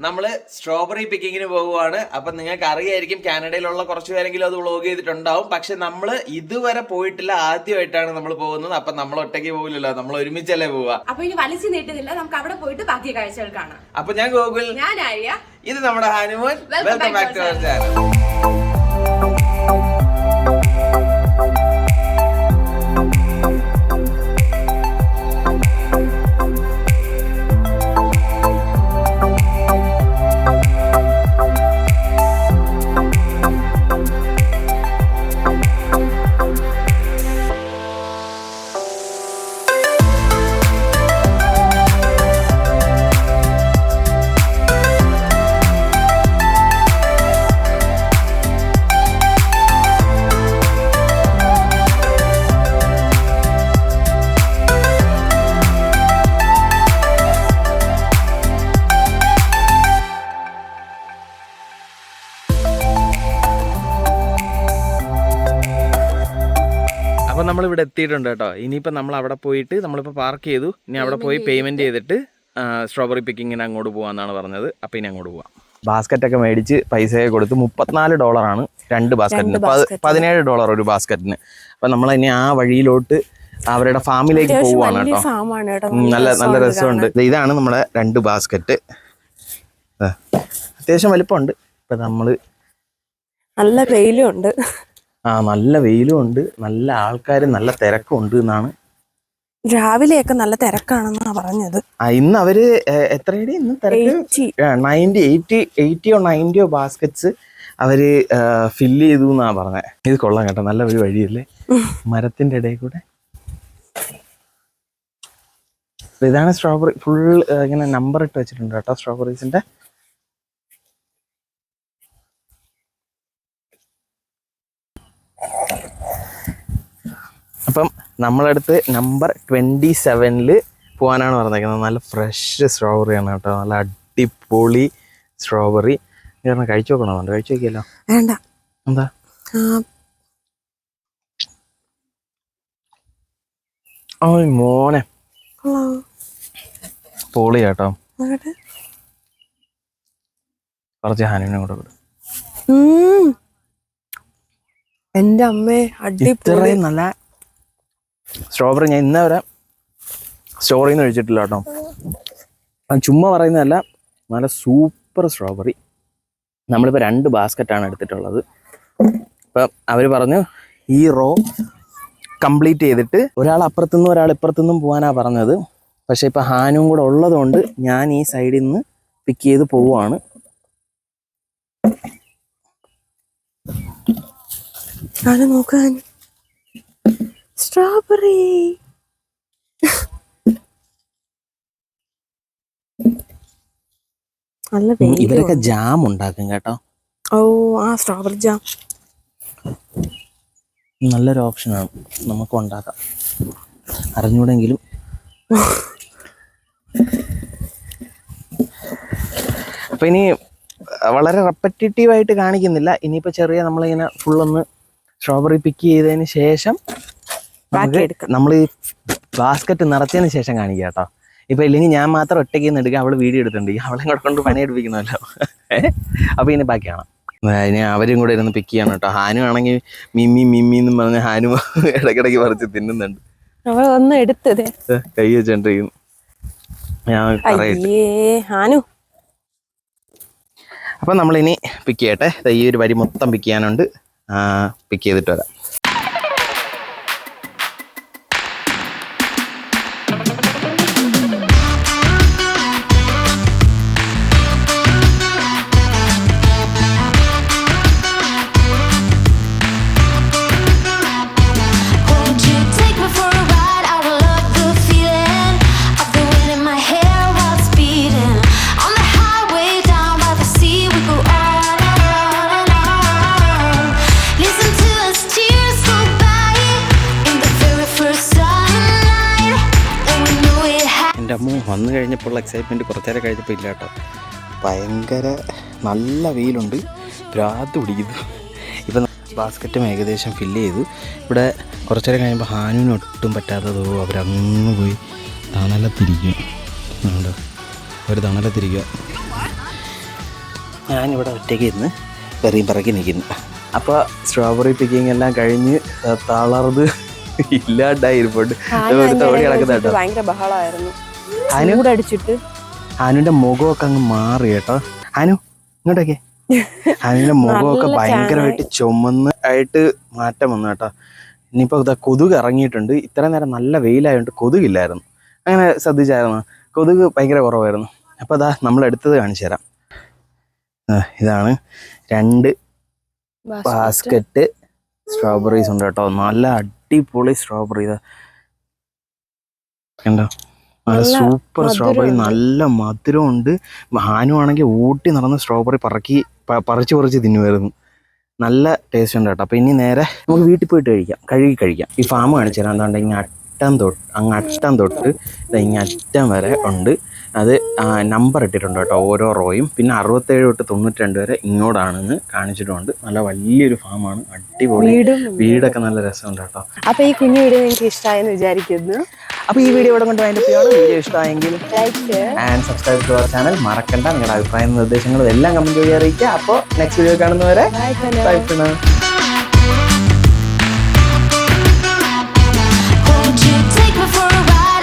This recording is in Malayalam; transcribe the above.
നമ്മള് സ്ട്രോബെറി പിക്കിങ്ങിന് പോകുവാണ്. അപ്പൊ നിങ്ങൾക്ക് അറിയായിരിക്കും, കാനഡയിലുള്ള കുറച്ച് പേരെങ്കിലും അത് വ്ളോഗ് ചെയ്തിട്ടുണ്ടാവും. പക്ഷെ നമ്മള് ഇതുവരെ പോയിട്ടില്ല, ആദ്യമായിട്ടാണ് നമ്മൾ പോകുന്നത്. അപ്പൊ നമ്മൾ ഒറ്റയ്ക്ക് പോകില്ലല്ലോ, നമ്മൾ ഒരുമിച്ചല്ലേ പോവാ. അപ്പൊ ഇനി വലിച്ചു നീട്ടുന്നില്ല, നമുക്ക് അവിടെ പോയിട്ട് ബാക്കി കാഴ്ചകൾ കാണാം. അപ്പൊ ഞാൻ ഗോകുൽ, ഞാൻ ആര്യ, ഇത് നമ്മുടെ Hanuman. Welcome back to our channel. അപ്പോൾ നമ്മളിവിടെ എത്തിയിട്ടുണ്ട് കേട്ടോ. ഇനിയിപ്പോൾ നമ്മൾ അവിടെ പോയിട്ട് നമ്മളിപ്പോൾ പാർക്ക് ചെയ്തു. ഇനി അവിടെ പോയി പേയ്മെൻറ്റ് ചെയ്തിട്ട് സ്ട്രോബെറി പിക്കിങ്ങിന് അങ്ങോട്ട് പോകാമെന്നാണ് പറഞ്ഞത്. അപ്പോൾ ഇനി അങ്ങോട്ട് പോവാം. ബാസ്ക്കറ്റൊക്കെ മേടിച്ച് പൈസയൊക്കെ കൊടുത്ത് $34 രണ്ട് ബാസ്ക്കറ്റിന്, $17 ഒരു ബാസ്ക്കറ്റിന്. അപ്പം നമ്മൾ ഇനി ആ വഴിയിലോട്ട് അവരുടെ ഫാമിലേക്ക് പോവുകയാണ് കേട്ടോ. നല്ല രസമുണ്ട്. ഇതാണ് നമ്മുടെ 2 ബാസ്ക്കറ്റ്. അത്യാവശ്യം വലിപ്പമുണ്ട്. ഇപ്പം നമ്മൾ നല്ല വെയിലുണ്ട്. നല്ല വെയിലും ഉണ്ട്, നല്ല ആൾക്കാരും നല്ല തിരക്കും ഉണ്ട് എന്നാണ്. രാവിലെയൊക്കെ നല്ല തിരക്കാണെന്നാണ് പറഞ്ഞത്. ഇന്ന് അവര് എത്രയുടെ ഇന്ന് തിരക്ക് 80 ബാസ്ക്കറ്റ്സ് അവര് ഫില്ല് ചെയ്തു എന്നാ പറഞ്ഞത്. ഇത് കൊള്ളാം കേട്ടോ, നല്ല ഒരു വഴിയല്ലേ, മരത്തിന്റെ ഇടയിൽ കൂടെ. ഇതാണ് സ്ട്രോബെറി, ഫുൾ ഇങ്ങനെ നമ്പർ ഇട്ട് വെച്ചിട്ടുണ്ട് കേട്ടോ സ്ട്രോബെറീസിന്റെ. അപ്പം നമ്മളടുത്ത് നമ്പർ 27 പോകാനാണ് പറഞ്ഞേക്കുന്നത്. നല്ല ഫ്രഷ് സ്ട്രോബെറിയാണ് കേട്ടോ, നല്ല അടിപൊളി സ്ട്രോബെറി. കാരണം കഴിച്ചു നോക്കണമെന്നുണ്ട്, കഴിച്ചു നോക്കിയല്ലോ. വേണ്ട, എന്താ മോനെ പൊളി കേട്ടോ. കുറച്ച് ഹാനുവിനെ കൂടെ കൊടുക്കും. എന്റെ അമ്മേ, ഇത്രയും നല്ല സ്ട്രോബെറി ഞാൻ ഇന്നേ വരെ സ്റ്റോറിൽ നിന്ന് കഴിച്ചിട്ടില്ല കേട്ടോ. ചുമ്മാ പറയുന്നതല്ല, നല്ല സൂപ്പർ സ്ട്രോബെറി. നമ്മളിപ്പോൾ 2 ബാസ്ക്കറ്റാണ് എടുത്തിട്ടുള്ളത്. ഇപ്പം അവർ പറഞ്ഞു ഈ റോ കംപ്ലീറ്റ് ചെയ്തിട്ട് ഒരാൾ അപ്പുറത്തുനിന്നും ഒരാൾ ഇപ്പുറത്തുനിന്നും പോകാനാണ് പറഞ്ഞത്. പക്ഷെ ഇപ്പം ഹാനും കൂടെ ഉള്ളതുകൊണ്ട് ഞാൻ ഈ സൈഡിൽ നിന്ന് പിക്ക് ചെയ്ത് പോവുകയാണ്. നോക്കാൻ സ്ട്രോബെറി നല്ല. ഇവരൊക്കെ ജാം ഉണ്ടാക്കും കേട്ടോ. സ്ട്രോബെറി ജാം നല്ലൊരു ഓപ്ഷനാണ്, നമുക്ക് ഉണ്ടാക്കാം. അറിഞ്ഞൂടെങ്കിലും. അപ്പം ഇനി വളരെ റെപ്പറ്റേറ്റീവായിട്ട് കാണിക്കുന്നില്ല. ഇനിയിപ്പോൾ ചെറിയ നമ്മളിങ്ങനെ ഫുള്ളൊന്ന് സ്ട്രോബെറി പിക്ക് ചെയ്തതിന് ശേഷം നമ്മൾ ഈ ബാസ്ക്കറ്റ് നിറച്ചതിന് ശേഷം കാണിക്കുക കേട്ടോ. ഇപ്പം ഇല്ലെങ്കിൽ ഞാൻ മാത്രം ഒറ്റയ്ക്ക് നിന്ന് എടുക്കുക, അവൾ വീഡിയോ എടുത്തിട്ടുണ്ട്. അവളെ കൂടെ കൊണ്ട് പണിയെടുപ്പിക്കണമല്ലോ. അപ്പോൾ ഇനി ബാക്കി കാണാം. ഇനി അവരും കൂടെ ഇരുന്ന് പിക്ക് ചെയ്യണം കേട്ടോ. ഹാനു ആണെങ്കിൽ മിമ്മിന്നും പറഞ്ഞ് ഹാനു ഇടയ്ക്കിടയ്ക്ക് പറിച്ച് തിന്നുന്നുണ്ട്. ഒന്ന് എടുത്തത് കൈ വെച്ചോണ്ടിരിക്കുന്നു. അപ്പം നമ്മളിനി പിക്ക് ചെയ്യട്ടെ. ഈ ഒരു വരി മൊത്തം പിക്ക് ചെയ്യാനുണ്ട്. പിക്ക് ചെയ്തിട്ട് വരാം. വന്നു കഴിഞ്ഞപ്പോൾ എക്സൈറ്റ്മെൻറ്റ് കുറച്ചേരം കഴിഞ്ഞപ്പോൾ ഇല്ല കേട്ടോ. ഭയങ്കര നല്ല വെയിലുണ്ട്, ഭ്രാന്ത് പിടിക്കുന്നു. ഇപ്പം ബാസ്ക്കറ്റും ഏകദേശം ഫില്ല് ചെയ്തു. ഇവിടെ കുറച്ചു നേരം കഴിയുമ്പോൾ ഹാനുവിന് ഒട്ടും പറ്റാത്തതോ അവരങ്ങ് പോയി തണലത്തിരിക്കും. ഒരു തണലത്തിരിക്കുക. ഞാനിവിടെ ഒറ്റയ്ക്ക് ഇരുന്ന് പെറിയും പറക്കി നിൽക്കുന്നു. അപ്പോൾ സ്ട്രോബെറി പിക്കിങ് എല്ലാം കഴിഞ്ഞ് തളർന്ന് ഇല്ലാണ്ടായിരിപ്പുണ്ട്. ഓടി കിടക്കുന്ന കേട്ടോ. ഭയങ്കര ബഹളമായിരുന്നു. അനു അടിച്ചിട്ട് അനുവിന്റെ മുഖമൊക്കെ അങ്ങ് മാറി കേട്ടോ. അനു ഇങ്ങോട്ടൊക്കെ. അനുവിന്റെ മുഖമൊക്കെ ഭയങ്കരമായിട്ട് ചുമന്ന് ആയിട്ട് മാറ്റം വന്നു കേട്ടോ. ഇനിയിപ്പോൾ ഇതാ കൊതുക് ഇറങ്ങിയിട്ടുണ്ട്. ഇത്ര നേരം നല്ല വെയിലായതുകൊണ്ട് കൊതുകില്ലായിരുന്നു. അങ്ങനെ ശ്രദ്ധിച്ചായിരുന്നു, കൊതുക് ഭയങ്കര കുറവായിരുന്നു. അപ്പോൾ അതാ നമ്മൾ എടുത്തത് കാണിച്ചു തരാം. ഇതാണ് 2 ബാസ്ക്കറ്റ് സ്ട്രോബെറീസ് ഉണ്ട് കേട്ടോ. നല്ല അടിപൊളി സ്ട്രോബെറി. ഇതാ കണ്ടോ, നല്ല സൂപ്പർ സ്ട്രോബെറി, നല്ല മധുരം ഉണ്ട്. ഹാനുവാണെങ്കിൽ ഊട്ടി നടന്ന് സ്ട്രോബെറി പറിച്ച് തിന്നുമായിരുന്നു. നല്ല ടേസ്റ്റ് ഉണ്ട് കേട്ടോ. അപ്പോൾ ഇനി നേരെ നമുക്ക് വീട്ടിൽ പോയിട്ട് കഴുകി കഴിക്കാം. ഈ ഫാം കാണിച്ചു തരാം. എന്താണ്ട് അങ്ങ് അറ്റം തൊട്ട് ഇങ്ങ് അറ്റം വരെ ഉണ്ട്. അത് നമ്പർ ഇട്ടിട്ടുണ്ട് കേട്ടോ, ഓരോ റോയും. പിന്നെ 67 തൊട്ട് 92 വരെ ഇങ്ങോട്ടാണെന്ന് കാണിച്ചിട്ടുണ്ട്. നല്ല വലിയൊരു ഫാമാണ്, അടിപൊളി വീടൊക്കെ നല്ല രസമുണ്ട് കേട്ടോ. അപ്പൊ ഈ കുഞ്ഞു വീഡിയോ നിങ്ങൾക്ക് ഇഷ്ടമായെന്ന് വിചാരിക്കുന്നു. അപ്പോൾ ഈ വീഡിയോ ഇവിടെ കൊണ്ട് വൈൻഡപ്പ് ചെയ്യാണ്. വീഡിയോ ഇഷ്ടമായെങ്കിൽ like and subscribe to our channel. മറക്കണ്ട, നിങ്ങളുടെ അഭിപ്രായവും നിർദ്ദേശങ്ങളും എല്ലാം കമന്റ് വഴി അറിയിക്കുക. അപ്പോൾ നെക്സ്റ്റ് വീഡിയോ കാണുന്നവരെ ബൈ.